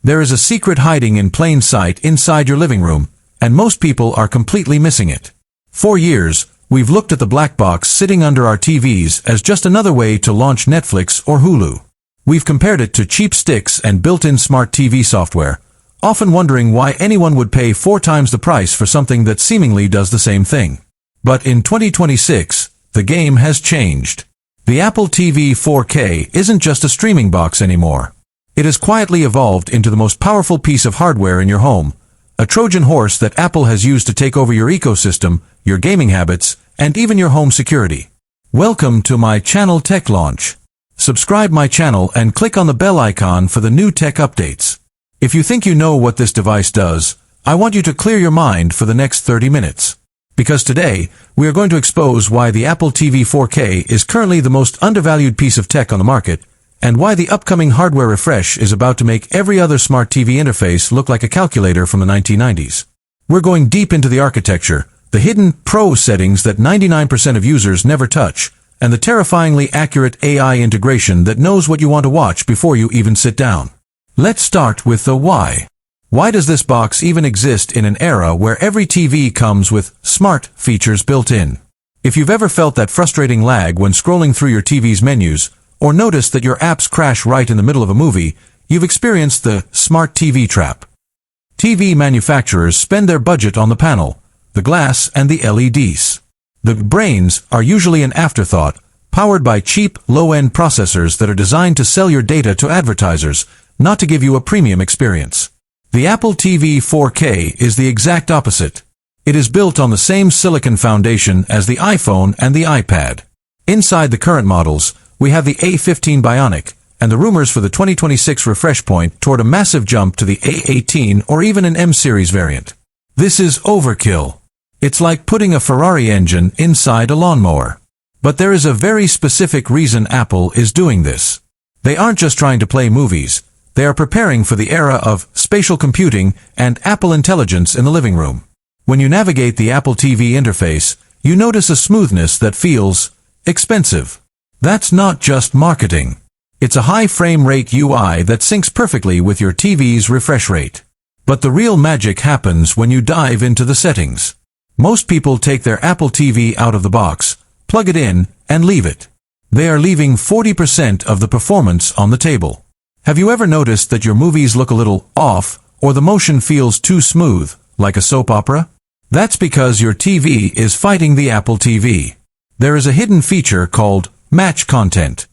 There is a secret hiding in plain sight inside your living room, and most people are completely missing it. For years, we've looked at the black box sitting under our TVs as just another way to launch Netflix or Hulu. We've compared it to cheap sticks and built-in smart TV software, often wondering why anyone would pay 4 times the price for something that seemingly does the same thing. But in 2026, the game has changed. The Apple TV 4K isn't just a streaming box anymore. It has quietly evolved into the most powerful piece of hardware in your home, a Trojan horse that Apple has used to take over your ecosystem, your gaming habits, and even your home security. Welcome to my channel Tech Launch. Subscribe my channel and click on the bell icon for the new tech updates. If you think you know what this device does, I want you to clear your mind for the next 30 minutes. Because today, we are going to expose why the Apple TV 4K is currently the most undervalued piece of tech on the market, and why the upcoming hardware refresh is about to make every other smart TV interface look like a calculator from the 1990s. We're going deep into the architecture, the hidden pro settings that 99% of users never touch, and the terrifyingly accurate AI integration that knows what you want to watch before you even sit down. Let's start with the why. Why does this box even exist in an era where every TV comes with smart features built in? If you've ever felt that frustrating lag when scrolling through your TV's menus, or noticed that your apps crash right in the middle of a movie, you've experienced the smart TV trap. TV manufacturers spend their budget on the panel, the glass, and the LEDs. The brains are usually an afterthought, powered by cheap, low-end processors that are designed to sell your data to advertisers, not to give you a premium experience. The Apple TV 4K is the exact opposite. It is built on the same silicon foundation as the iPhone and the iPad. Inside the current models, we have the A15 Bionic, and the rumors for the 2026 refresh point toward a massive jump to the A18 or even an M-series variant. This is overkill. It's like putting a Ferrari engine inside a lawnmower. But there is a very specific reason Apple is doing this. They aren't just trying to play movies. They are preparing for the era of spatial computing and Apple Intelligence in the living room. When you navigate the Apple TV interface, you notice a smoothness that feels expensive. That's not just marketing. It's a high frame rate UI that syncs perfectly with your TV's refresh rate. But the real magic happens when you dive into the settings. Most people take their Apple TV out of the box, plug it in, and leave it. They are leaving 40% of the performance on the table. Have you ever noticed that your movies look a little off, or the motion feels too smooth, like a soap opera? That's because your TV is fighting the Apple TV. There is a hidden feature called Match Content.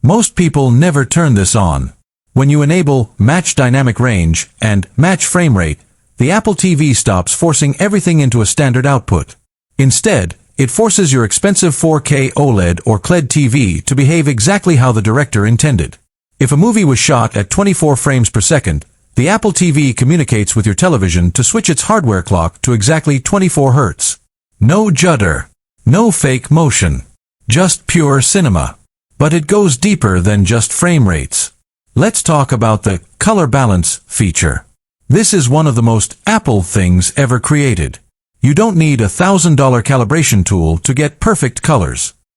Most people never turn this on. When you enable Match Dynamic Range and Match Frame Rate, the Apple TV stops forcing everything into a standard output. Instead, it forces your expensive 4K OLED or QLED TV to behave exactly how the director intended. If a movie was shot at 24 frames per second, the Apple TV communicates with your television to switch its hardware clock to exactly 24 Hz. No judder. No fake motion. Just pure cinema. But it goes deeper than just frame rates. Let's talk about the color balance feature. This is one of the most Apple things ever created. You don't need a $1,000 calibration tool to get perfect colors.